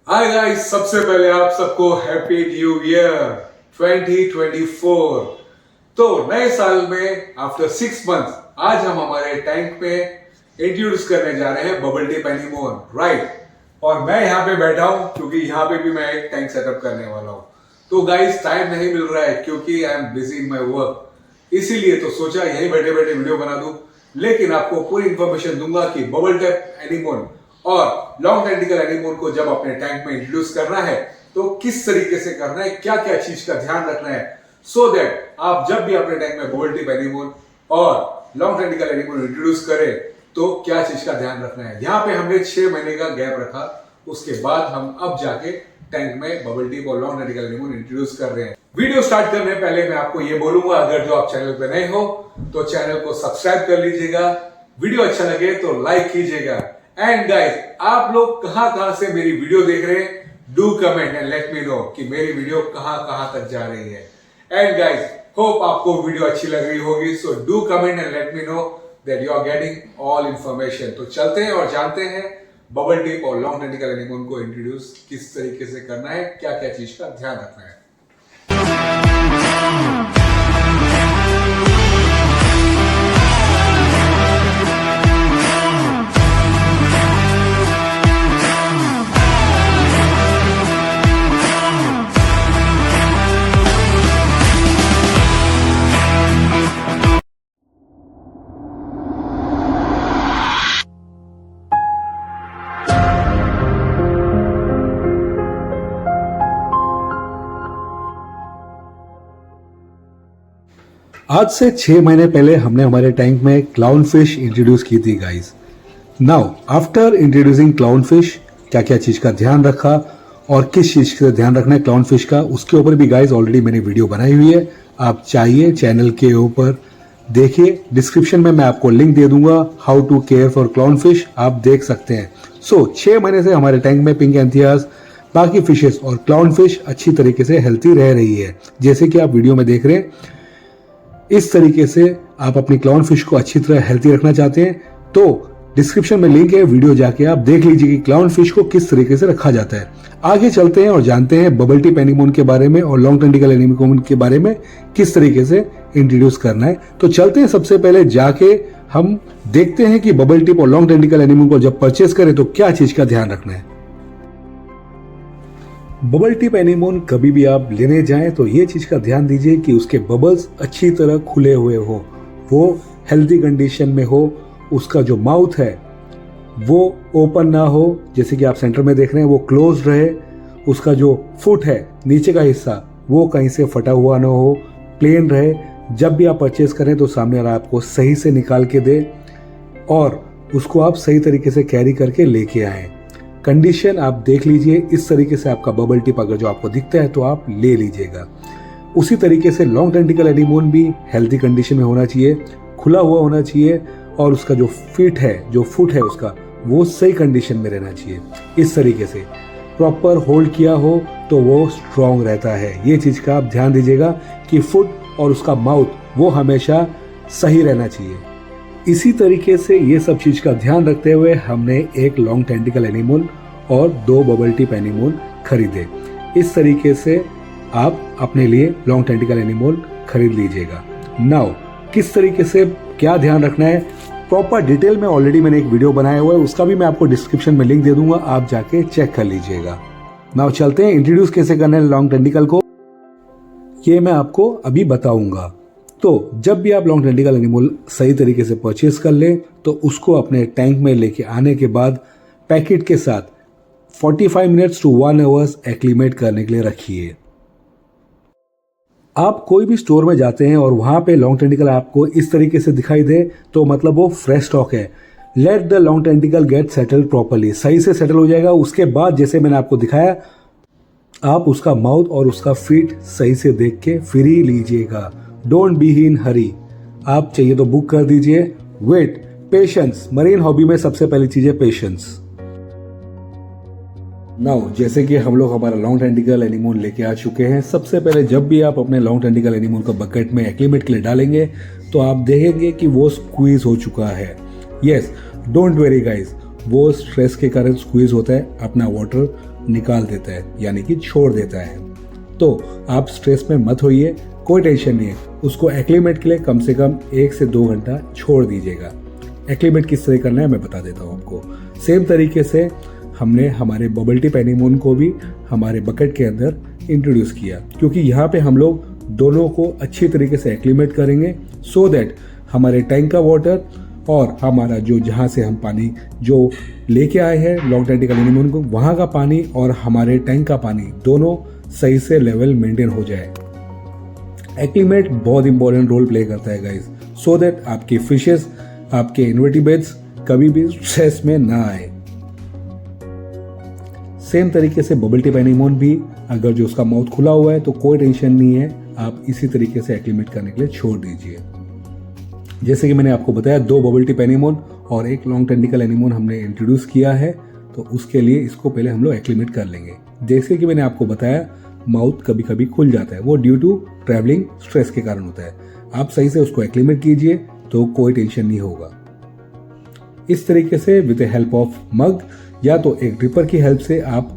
Hi guys, सबसे पहले आप सबको हैप्पी न्यू ईयर 2024। तो नए साल में आफ्टर 6 मंथ्स आज हम हमारे टैंक में इंट्रोड्यूस करने जा रहे हैं बबल टी एनीमोन, राइट। और मैं यहाँ पे बैठा हूँ क्योंकि यहाँ पे भी मैं एक टैंक सेटअप करने वाला हूँ। तो गाइस टाइम नहीं मिल रहा है क्योंकि I am busy in my work, इसीलिए तो सोचा यहीं बैठे बैठे वीडियो बना दूं। लेकिन आपको पूरी इंफॉर्मेशन दूंगा कि बबल टैप एनीमोन और लॉन्ग टेंटिकल एनीमोन को जब अपने टैंक में इंट्रोड्यूस करना है तो किस तरीके से करना है, क्या क्या चीज का ध्यान रखना है, सो दैट आप जब भी अपने टैंक में बबल टिप एनीमोन और लॉन्ग टेंटिकल एनीमोन इंट्रोड्यूस करें तो क्या चीज का ध्यान रखना है। यहाँ पे हमने 6 महीने का गैप रखा, उसके बाद हम अब जाके टैंक में बबल टिप और लॉन्ग टेंटिकल एनीमोन इंट्रोड्यूस कर रहे हैं। वीडियो स्टार्ट करने पहले मैं आपको ये बोलूंगा, अगर जो आप चैनल पे नए हो तो चैनल को सब्सक्राइब कर लीजिएगा, वीडियो अच्छा लगे तो लाइक कीजिएगा। एंड गाइस, आप लोग कहां से मेरी वीडियो देख रहे हैं, do comment and let me know कि मेरी वीडियो कहां तक जा रही है। एंड गाइस, होप आपको वीडियो अच्छी लग रही होगी, so do comment and let me know that you are getting all information. तो चलते हैं और जानते हैं बबल टिप और लॉन्ग टेंटिकल एनीमोन को इंट्रोड्यूस किस तरीके से करना है, क्या क्या चीज का ध्यान रखना है। आज से 6 महीने पहले हमने हमारे टैंक में क्लाउन फिश इंट्रोड्यूस की थी guys. Now after introducing clown fish, क्या क्या चीज का ध्यान रखा और किस चीज का ध्यान रखना है क्लाउन फिश का, उसके ऊपर भी गाइस ऑलरेडी मैंने वीडियो बनाई हुई है। आप चाहिए चैनल के ऊपर देखिए, डिस्क्रिप्शन में मैं आपको लिंक दे दूंगा, how to care for clown fish, आप देख सकते हैं। सो 6 महीने से हमारे टैंक में पिंक एंथियास, बाकी फिशेस और क्लाउन फिश अच्छी तरीके से हेल्थी रह रही है। जैसे कि आप वीडियो में देख रहे हैं, इस तरीके से आप अपनी क्लाउन फिश को अच्छी तरह हेल्थी रखना चाहते हैं तो डिस्क्रिप्शन में लिंक है, वीडियो जाके आप देख लीजिए कि क्लाउन फिश को किस तरीके से रखा जाता है। आगे चलते हैं और जानते हैं बबल टिप एनीमोन के बारे में और लॉन्ग टेंटिकल एनीमोन के बारे में किस तरीके से इंट्रोड्यूस करना है। तो चलते हैं, सबसे पहले जाके हम देखते हैं कि बबल टिप और लॉन्ग टेंटिकल एनीमोन को जब परचेस करें तो क्या चीज का ध्यान रखना है। बबल टिप एनीमोन कभी भी आप लेने जाएं तो ये चीज का ध्यान दीजिए कि उसके बबल्स अच्छी तरह खुले हुए हो, वो हेल्दी कंडीशन में हो, उसका जो माउथ है वो ओपन ना हो, जैसे कि आप सेंटर में देख रहे हैं वो क्लोज रहे, उसका जो फुट है नीचे का हिस्सा वो कहीं से फटा हुआ ना हो, प्लेन रहे। जब भी आप परचेज करें तो सामने वाला आपको सही से निकाल के दे और उसको आप सही तरीके से कैरी करके लेके आए। कंडीशन आप देख लीजिए, इस तरीके से आपका बबल टिप अगर जो आपको दिखता है तो आप ले लीजिएगा। उसी तरीके से लॉन्ग टेंटिकल एनीमोन भी हेल्दी कंडीशन में होना चाहिए, खुला हुआ होना चाहिए और उसका जो फीट है, जो फुट है उसका, वो सही कंडीशन में रहना चाहिए। इस तरीके से प्रॉपर होल्ड किया हो तो वो स्ट्रॉन्ग रहता है। ये चीज का आप ध्यान दीजिएगा कि फुट और उसका माउथ वो हमेशा सही रहना चाहिए। इसी तरीके से ये सब चीज का ध्यान रखते हुए हमने एक लॉन्ग टेंटिकल एनीमोन और 2 बबल टिप एनीमोन खरीदे। इस तरीके से आप अपने लिए लॉन्ग टेंटिकल एनीमोन खरीद लीजिएगा। नाउ किस तरीके से क्या ध्यान रखना है प्रॉपर डिटेल में ऑलरेडी मैंने एक वीडियो बनाया हुआ है, उसका भी मैं आपको डिस्क्रिप्शन में लिंक दे दूंगा, आप जाके चेक कर लीजिएगा। नाउ चलते हैं इंट्रोड्यूस कैसे करना है लॉन्ग टेंटिकल को, ये मैं आपको अभी बताऊंगा। तो जब भी आप लॉन्ग टेंटिकल एनीमोन सही तरीके से परचेज कर लें तो उसको अपने टैंक में लेके आने के बाद पैकेट के साथ 45 मिनट्स टू 1 आवर्स एक्लीमेट करने के लिए रखिए। आप कोई भी स्टोर में जाते हैं और वहां पे लॉन्ग टेंटिकल आपको इस तरीके से दिखाई दे तो मतलब वो फ्रेश स्टॉक है। Let the long tentacle get settled properly, सही से सेटल हो जाएगा। उसके बाद जैसे मैंने आपको दिखाया, आप उसका माउथ और उसका फीट सही से देख के फिर ही लीजिएगा। डोंट बी इन हरी, आप चाहिए तो बुक कर दीजिए। वेट, पेशेंस, मरीन हॉबी में सबसे पहली चीज है पेशेंस। नाउ जैसे कि हम लोग हमारा लॉन्ग टेंटिकल एनीमोन लेके आ चुके हैं, सबसे पहले जब भी आप अपने लॉन्ग टेंटिकल एनीमोन को बकेट में एक्लीमेट के लिए डालेंगे तो आप देखेंगे कि वो स्क्वीज हो चुका है। यस, डोंट वेरी गाइज, वो स्ट्रेस के कारण स्क्वीज होता है, अपना वाटर निकाल देता है, यानी कि छोड़ देता है। तो आप स्ट्रेस में मत होइए, कोई टेंशन नहीं है। उसको एक्लीमेट के लिए कम से कम 1 से 2 घंटा छोड़ दीजिएगा। एक्लीमेट किस तरह करना है मैं बता देता हूँ आपको। सेम तरीके से हमने हमारे बबल टी पेनीमून को भी हमारे बकेट के अंदर इंट्रोड्यूस किया, क्योंकि यहाँ पे हम लोग दोनों को अच्छी तरीके से एक्लीमेट करेंगे, सो दैट हमारे टैंक का वाटर और हमारा जो जहाँ से हम पानी जो लेके आए हैं लॉन्ग टेंटिकल एनीमोन को, वहाँ का पानी और हमारे टैंक का पानी दोनों सही से लेवल मेंटेन हो जाए। एक्लीमेट बहुत इंपॉर्टेंट रोल प्ले करता है गाइस, सो दैट आपके फिशेस, आपके इन्वर्टिब्रेट्स कभी भी स्ट्रेस में ना आए। सेम तरीके से बबल टी पेनीमोन भी अगर जो उसका माउथ खुला हुआ है तो कोई टेंशन नहीं है, आप इसी तरीके से एक्लीमेट करने के लिए छोड़ दीजिए। जैसे कि मैंने आपको बताया 2 बबल टी पेनीमोन और 1 लॉन्ग टेंटिकल एनीमोन हमने इंट्रोड्यूस किया है, तो उसके लिए इसको पहले हम लोग एक्लीमेट कर लेंगे। जैसे कि मैंने आपको बताया माउथ कभी कभी खुल जाता है, वो ड्यू टू ट्रैवलिंग स्ट्रेस के कारण होता है। आप सही से उसको एक्लीमेट कीजिए तो कोई टेंशन नहीं होगा। इस तरीके से विद द हेल्प ऑफ मग या तो एक ड्रिपर की हेल्प से आप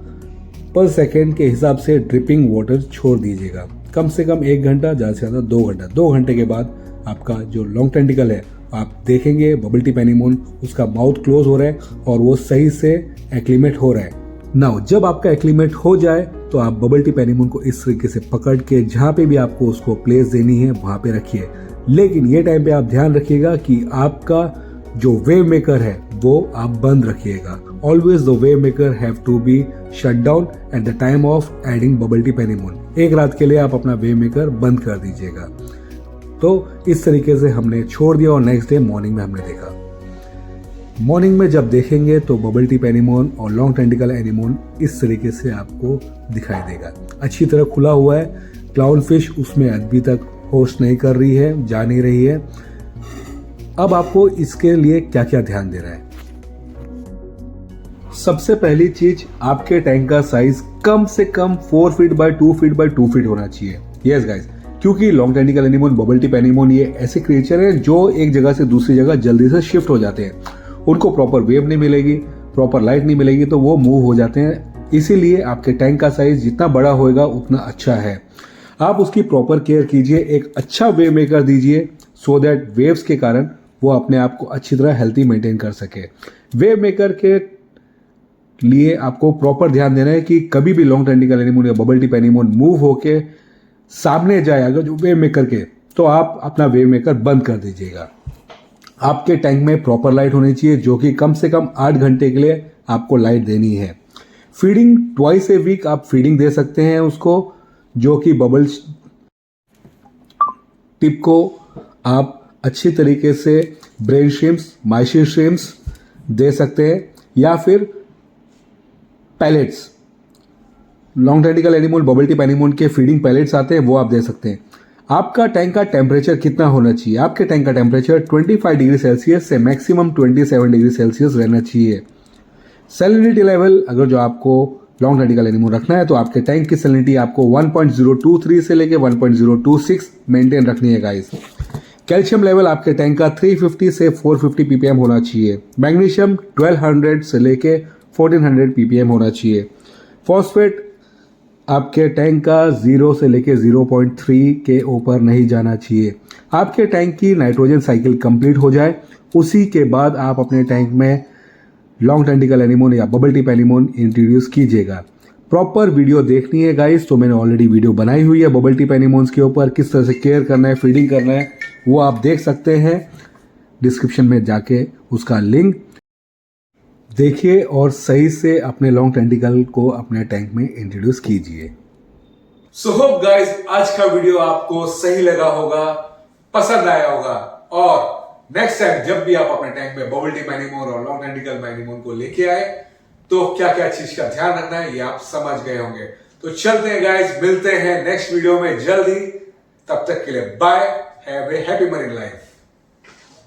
पर सेकेंड के हिसाब से ड्रिपिंग वाटर छोड़ दीजिएगा। कम से कम 1 घंटा, ज़्यादा से ज़्यादा 2 घंटा। 2 घंटे के बाद आपका जो लॉन्ग टेंटिकल है आप देखेंगे बबल टी पेनीमोन उसका माउथ क्लोज हो रहा है और वो सही से एक्लीमेट हो रहा है। नाउ जब आपका एक्लीमेट हो जाए तो आप बबल टी पेनीमोन को इस तरीके से पकड़ के जहाँ पे भी आपको उसको प्लेस देनी है वहाँ पे रखिए। लेकिन ये टाइम पे आप ध्यान रखिएगा कि आपका जो वेव मेकर है वो आप बंद रखिएगा। Always the wave maker have to be shut down at the time of adding bubble tip anemone. एक रात के लिए आप अपना वेव मेकर बंद कर दीजिएगा। तो इस तरीके से हमने छोड़ दिया और नेक्स्ट डे मॉर्निंग में हमने देखा। मॉर्निंग में जब देखेंगे तो बबल टी पेनीमोन और लॉन्ग टेंटिकल एनीमोन इस तरीके से आपको दिखाई देगा, अच्छी तरह खुला हुआ है। क्लाउन फिश उसमें अभी तक होस्ट नहीं कर रही है, जा नहीं रही है। अब आपको इसके लिए क्या क्या ध्यान देना है। सबसे पहली चीज, आपके टैंक का साइज कम से कम 4 feet by 2 feet by 2 feet होना चाहिए। यस गाइस, क्योंकि long tentacle anemone, bubble tip anemone ये ऐसे क्रिएचर हैं जो एक जगह से दूसरी जगह जल्दी से शिफ्ट हो जाते हैं। उनको प्रॉपर वेव नहीं मिलेगी, प्रॉपर लाइट नहीं मिलेगी तो वो मूव हो जाते हैं। इसीलिए आपके टैंक का साइज जितना बड़ा होएगा उतना अच्छा है। आप उसकी प्रॉपर केयर कीजिए, एक अच्छा वेव मेकर दीजिए सो दैट वेव्स के कारण वो अपने आप को अच्छी तरह हेल्थी मेंटेन कर सके। वेव मेकर के लिए आपको प्रॉपर ध्यान देना है कि कभी भी लॉन्ग टेंटिकल एनीमोन या बबल टी पेनीमोन मूव होके सामने जाए अगर जो वेव मेकर के, तो आप अपना वेव मेकर बंद कर दीजिएगा। आपके टैंक में प्रॉपर लाइट होनी चाहिए जो कि कम से कम 8 घंटे के लिए आपको लाइट देनी है। फीडिंग ट्वाइस ए वीक आप फीडिंग दे सकते हैं उसको, जो कि बबल टिप को आप अच्छी तरीके से ब्रेन श्रिम्स, माइसी श्रिम्स दे सकते हैं या फिर pellets. Long tentacle anemone, bubble tip anemone के फीडिंग पैलेट्स आते हैं, वो आप दे सकते हैं। आपका टैंक का टेम्परेचर कितना होना चाहिए? आपके टैंक का टेम्परेचर 25 डिग्री सेल्सियस से मैक्सिमम 27 डिग्री सेल्सियस रहना चाहिए। सैलिनिटी लेवल अगर जो आपको लॉन्ग टेंटिकल एनीमोन रखना है तो आपके टैंक की सैलिनिटी आपको 1.023 से लेके 1.026 मेंटेन रखनी है गाइस। कैल्शियम लेवल आपके टैंक का 350 से 450 ppm होना चाहिए। मैग्नीशियम 1200 से लेके 1400 ppm होना चाहिए। फॉस्फेट आपके टैंक का 0 से लेके 0.3 के ऊपर नहीं जाना चाहिए। आपके टैंक की नाइट्रोजन साइकिल कंप्लीट हो जाए, उसी के बाद आप अपने टैंक में लॉन्ग टेंटिकल एनीमोन या बबल टिप एनीमोन इंट्रोड्यूस कीजिएगा। प्रॉपर वीडियो देखनी है गाइस तो मैंने ऑलरेडी वीडियो बनाई हुई है बबल टिप एनीमोन्स के ऊपर, किस तरह से केयर करना है, फीडिंग करना है, वो आप देख सकते हैं। डिस्क्रिप्शन में जाके उसका लिंक देखिए और सही से अपने लॉन्ग टेंटिकल को अपने टैंक में इंट्रोड्यूस कीजिए। सो होप गाइस आज का वीडियो आपको सही लगा होगा, पसंद आया होगा, और नेक्स्ट टाइम जब भी आप अपने टैंक में बबल टिप एनीमोन और लॉन्ग टेंटिकल एनीमोन को लेके आए तो क्या क्या चीज का ध्यान रखना है ये आप समझ गए होंगे। तो चलते हैं गाइस, मिलते हैं नेक्स्ट वीडियो में जल्द ही। तब तक के लिए bye, have a happy marine life.